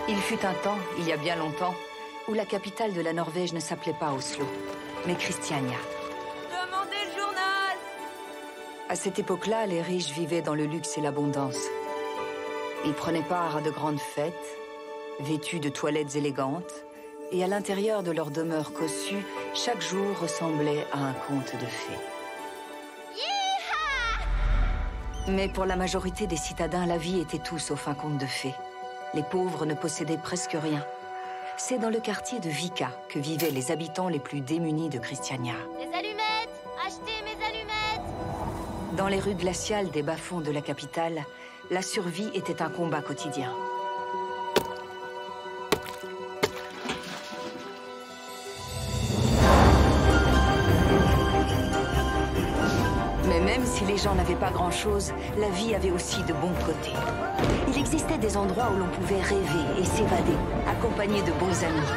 Il fut un temps, il y a bien longtemps, où la capitale de la Norvège ne s'appelait pas Oslo, mais Christiania. Demandez le journal! À cette époque-là, les riches vivaient dans le luxe et l'abondance. Ils prenaient part à de grandes fêtes, vêtus de toilettes élégantes, et à l'intérieur de leur demeure cossue, chaque jour ressemblait à un conte de fées. Mais pour la majorité des citadins, la vie était tout sauf un conte de fées. Les pauvres ne possédaient presque rien. C'est dans le quartier de Vika que vivaient les habitants les plus démunis de Christiania. Les allumettes! Achetez mes allumettes! Dans les rues glaciales des bas-fonds de la capitale, la survie était un combat quotidien. Mais même si les gens n'avaient pas grand-chose, la vie avait aussi de bons côtés. Il existait des endroits où l'on pouvait rêver et s'évader, accompagné de bons amis.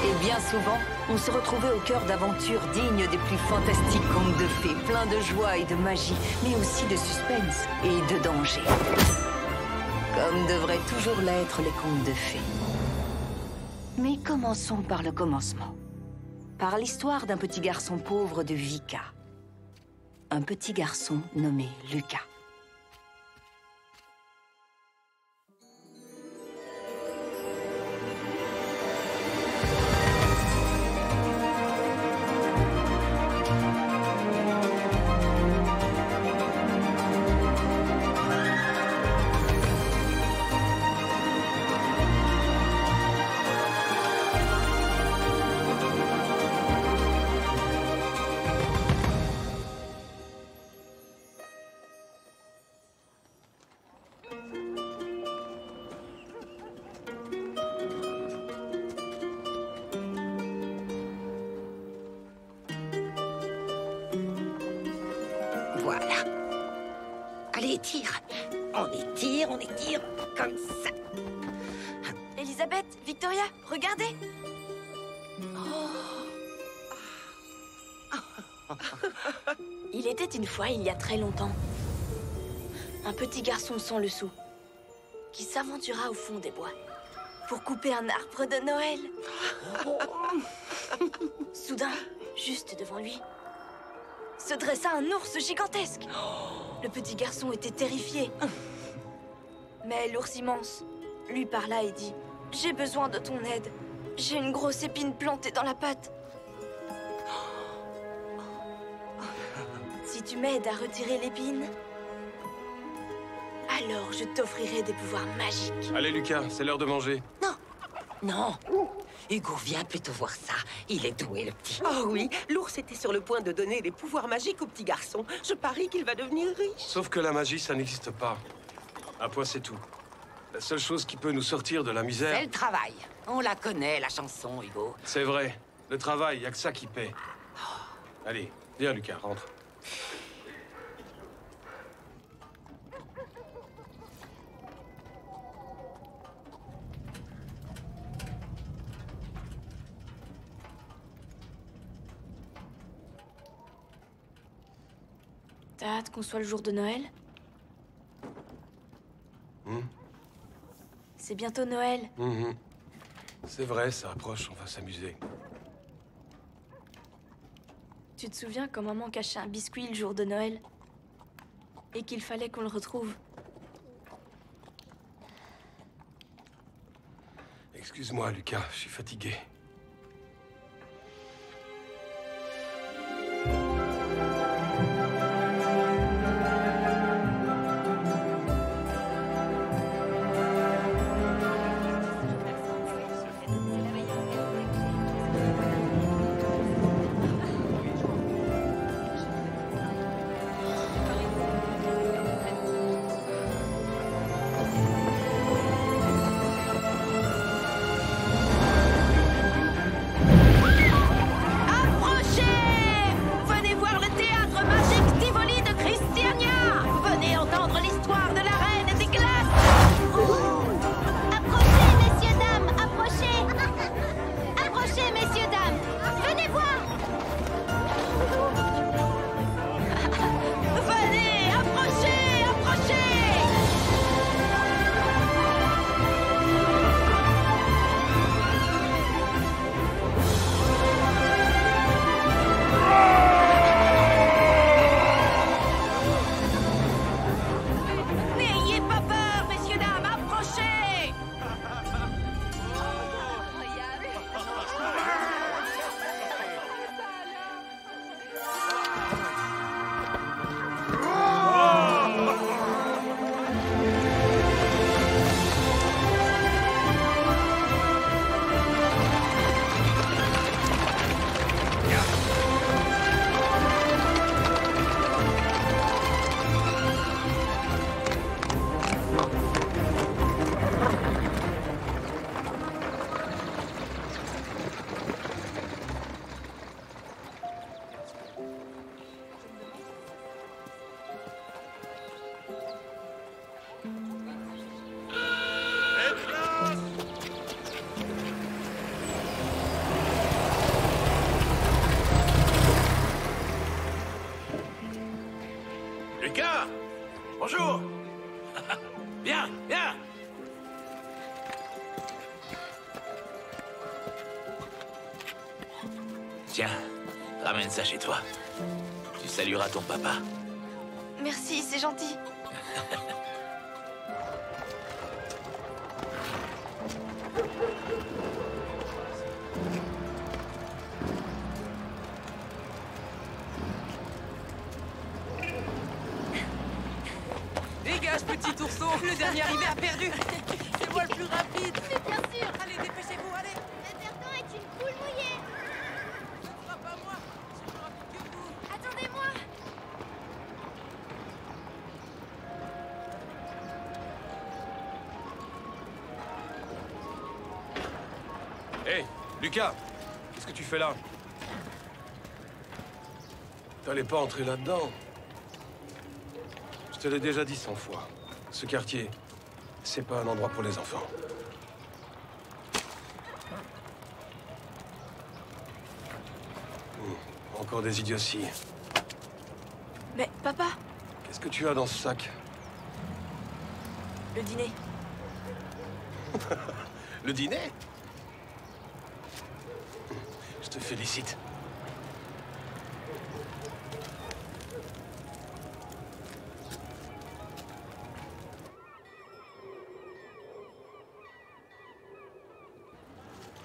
Et bien souvent, on se retrouvait au cœur d'aventures dignes des plus fantastiques contes de fées, pleins de joie et de magie, mais aussi de suspense et de danger. Comme devraient toujours l'être les contes de fées. Mais commençons par le commencement. Par l'histoire d'un petit garçon pauvre de Vika. Un petit garçon nommé Lucas. Voilà. Allez, tire. On étire, comme ça. Elisabeth, Victoria, regardez! Il était une fois, il y a très longtemps, un petit garçon sans le sou qui s'aventura au fond des bois pour couper un arbre de Noël. Soudain, juste devant lui, se dressa un ours gigantesque. Le petit garçon était terrifié. Mais l'ours immense lui parla et dit: « J'ai besoin de ton aide. J'ai une grosse épine plantée dans la patte. Si tu m'aides à retirer l'épine, alors je t'offrirai des pouvoirs magiques. » Allez Lucas, c'est l'heure de manger. Non. Hugo, viens plutôt voir ça. Il est doué, le petit. Oh oui, l'ours était sur le point de donner des pouvoirs magiques au petit garçon. Je parie qu'il va devenir riche. Sauf que la magie, ça n'existe pas. Un point, c'est tout. La seule chose qui peut nous sortir de la misère... C'est le travail. On la connaît, la chanson, Hugo. C'est vrai. Le travail, y a que ça qui paie. Allez, viens Lucas, rentre. T'as hâte qu'on soit le jour de Noël? C'est bientôt Noël. C'est vrai, ça approche, on va s'amuser. Tu te souviens quand maman cachait un biscuit le jour de Noël? Et qu'il fallait qu'on le retrouve? Excuse-moi Lucas, je suis fatigué. Lucas! Bonjour! Viens, viens! Tiens, ramène ça chez toi. Tu salueras ton papa. Merci, c'est gentil. Dégage, petit ourson. Le dernier arrivé a perdu. C'est moi le plus rapide. Mais bien sûr. Allez, dépêchez-vous, allez. Le serpent est une poule mouillée. Ce ne sera pas moi. Je suis plus rapide que vous. Attendez-moi. Hé, Lucas! Qu'est-ce que tu fais là? T'allais pas entrer là-dedans. Je te l'ai déjà dit 100 fois. Ce quartier, c'est pas un endroit pour les enfants. Encore des idioties. Mais papa, Qu'est-ce que tu as dans ce sac? le dîner. Le dîner? Je te félicite.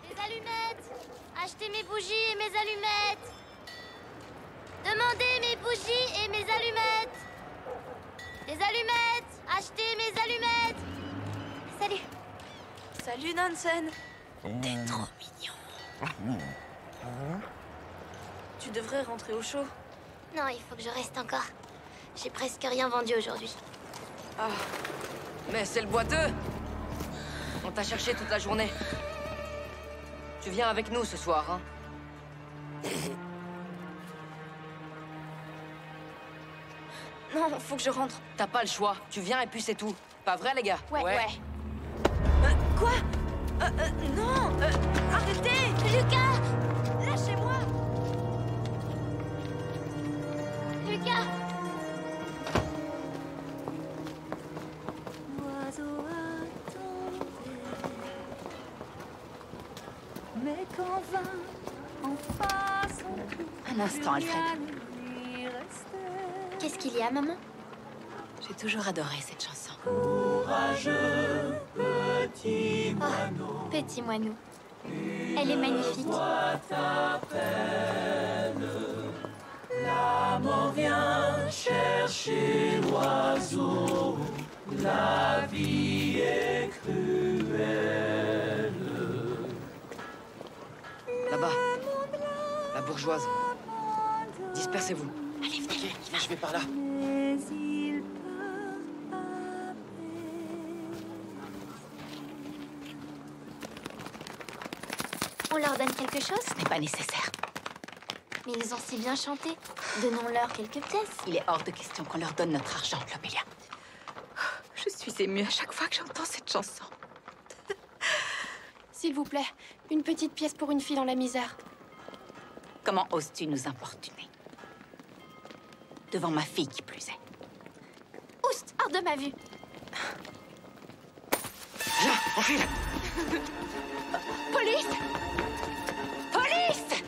Mes allumettes. Achetez mes bougies et mes allumettes. Demandez mes bougies et mes allumettes. Des allumettes. Achetez mes allumettes. Salut. Salut Nansen. T'es trop mignon. Tu devrais rentrer au chaud. Non, il faut que je reste encore. J'ai presque rien vendu aujourd'hui. Ah, mais c'est le boiteux. On t'a cherché toute la journée. Tu viens avec nous ce soir, hein? Non, faut que je rentre. T'as pas le choix. Tu viens et puis c'est tout. Pas vrai, les gars? Ouais. Quoi? Non! Arrêtez! Lucas! Lâchez-moi! Lucas! Mais quand vint enfin son tour, Un instant, Alfred. lui restait. Qu'est-ce qu'il y a, maman? J'ai toujours adoré cette chanson. Oh, petit moineau. Elle est magnifique. Là-bas. La bourgeoise. Dispersez-vous. Allez, venez, je vais par là. Mais il part On leur donne quelque chose? Ce n'est pas nécessaire. Mais ils ont si bien chanté. Donnons-leur quelques pièces. Il est hors de question qu'on leur donne notre argent, Lobelia. Je suis émue à chaque fois que j'entends cette chanson. S'il vous plaît, une petite pièce pour une fille dans la misère. Comment oses-tu nous importuner? Devant ma fille qui plus est. Oust, hors de ma vue. Viens, on file! Police! Police!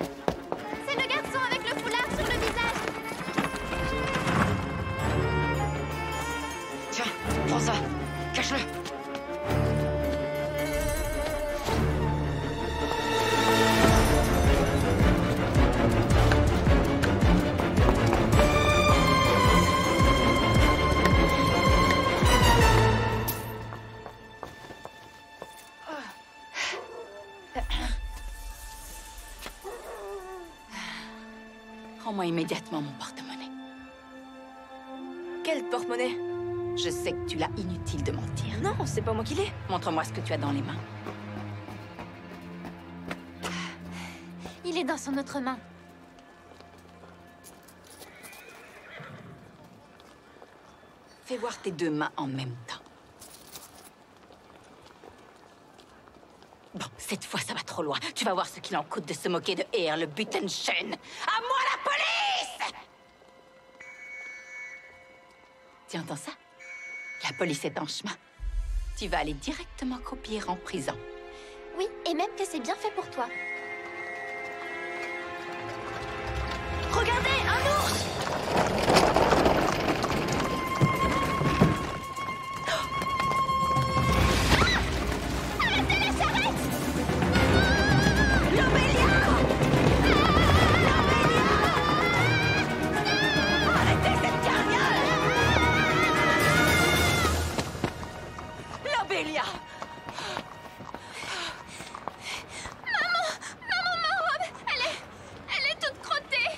C'est le garçon avec le foulard sur le visage. Tiens, prends ça. Cache-le. Rends-moi immédiatement mon porte-monnaie. Quel porte-monnaie? Je sais que tu l'as inutile de mentir. Non, c'est pas moi qui l'ai. Montre-moi ce que tu as dans les mains. Il est dans son autre main. Fais voir tes deux mains en même temps. Bon, cette fois, ça va trop loin. Tu vas voir ce qu'il en coûte de se moquer de Heer, le Butenschen. À moi la police! Tu entends ça? La police est en chemin. Tu vas aller directement croupir en prison. Oui, et même que c'est bien fait pour toi. Regardez, un ours! Bélia! Elle est toute crottée.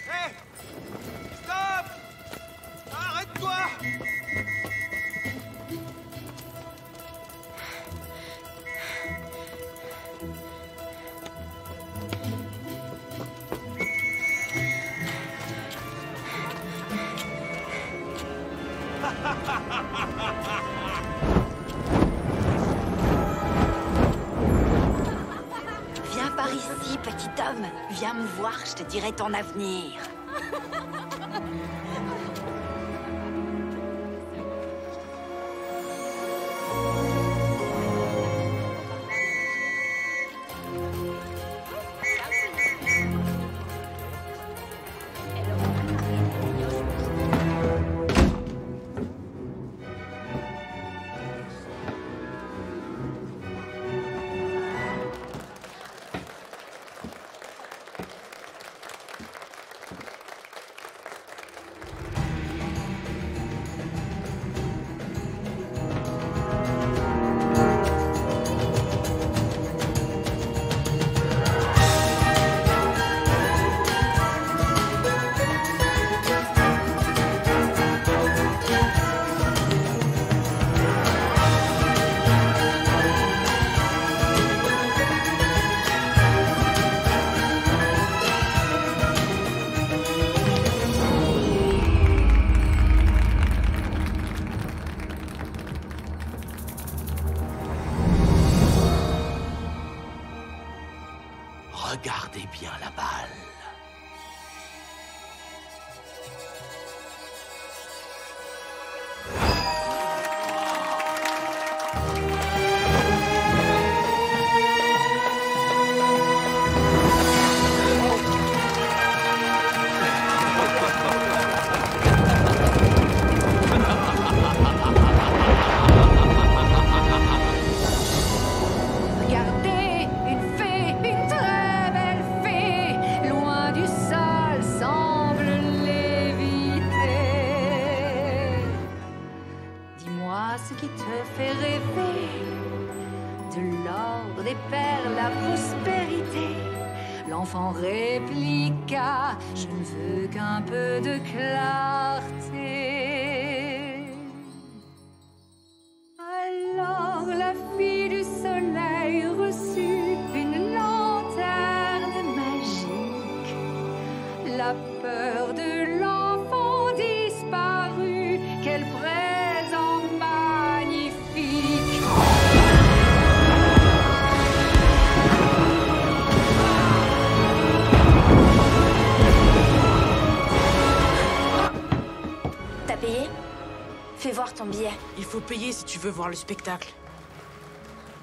Hé! Stop! Arrête-toi! Viens par ici, petit homme. Viens me voir, je te dirai ton avenir. Regardez bien la balle. Regardez, une fée, une très belle fée, loin du sol, semble léviter. Dis-moi ce qui te fait rêver, de l'or, des perles, la prospérité. L'enfant répliqua, je ne veux qu'un peu de clarté. Alors la fille du soleil reçut une lanterne magique. La peur de l'enfant disparut. Quel présent magnifique! T'as payé? Fais voir ton billet. Il faut payer si tu veux voir le spectacle.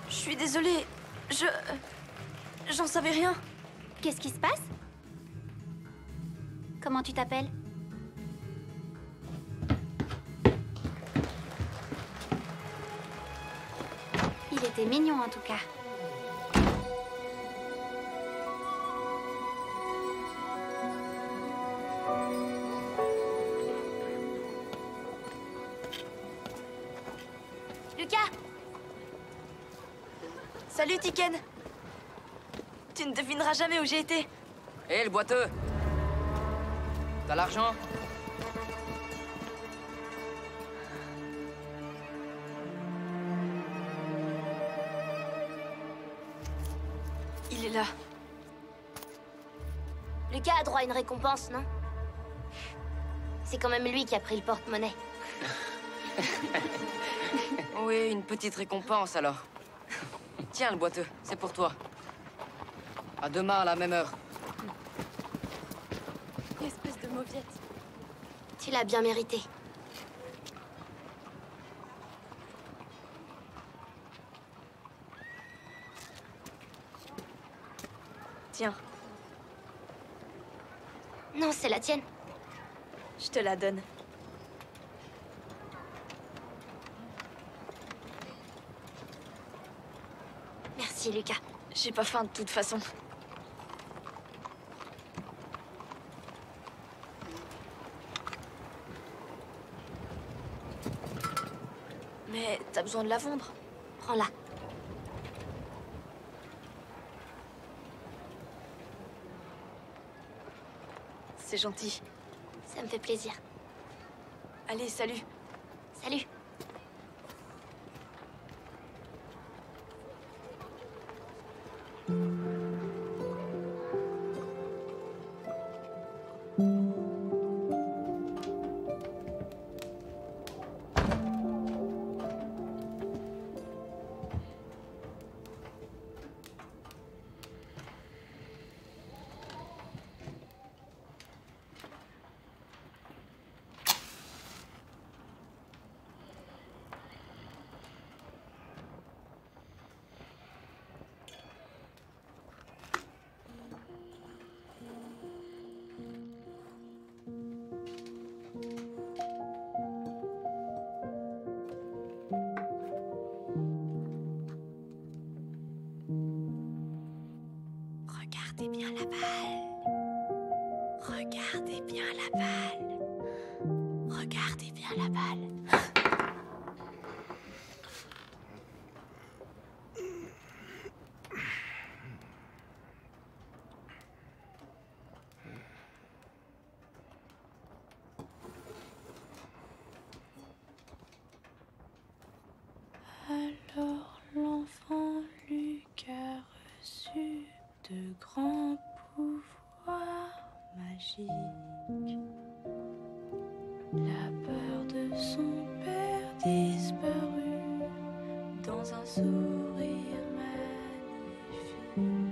Je suis désolée. J'en savais rien. Qu'est-ce qui se passe? Comment tu t'appelles? Il était mignon en tout cas. Lucas! Salut, Tiken. Tu ne devineras jamais où j'ai été. Hé, le boiteux! T'as l'argent? Il est là. Lucas a droit à une récompense, non? C'est quand même lui qui a pris le porte-monnaie. Oui. Oui, une petite récompense alors. Tiens, le boiteux, c'est pour toi. À demain à la même heure. Espèce de mauviette. Tu l'as bien mérité. Tiens, Non, c'est la tienne. je te la donne. Merci, Lucas. J'ai pas faim de toute façon. Mais t'as besoin de la vendre. Prends-la. C'est gentil. Ça me fait plaisir. Allez, salut. Salut. Regardez bien la balle. Regardez bien la balle. Regardez bien la balle. Alors l'enfant Luc a reçu de grands pouvoirs magiques. La peur de son père disparut dans un sourire magnifique.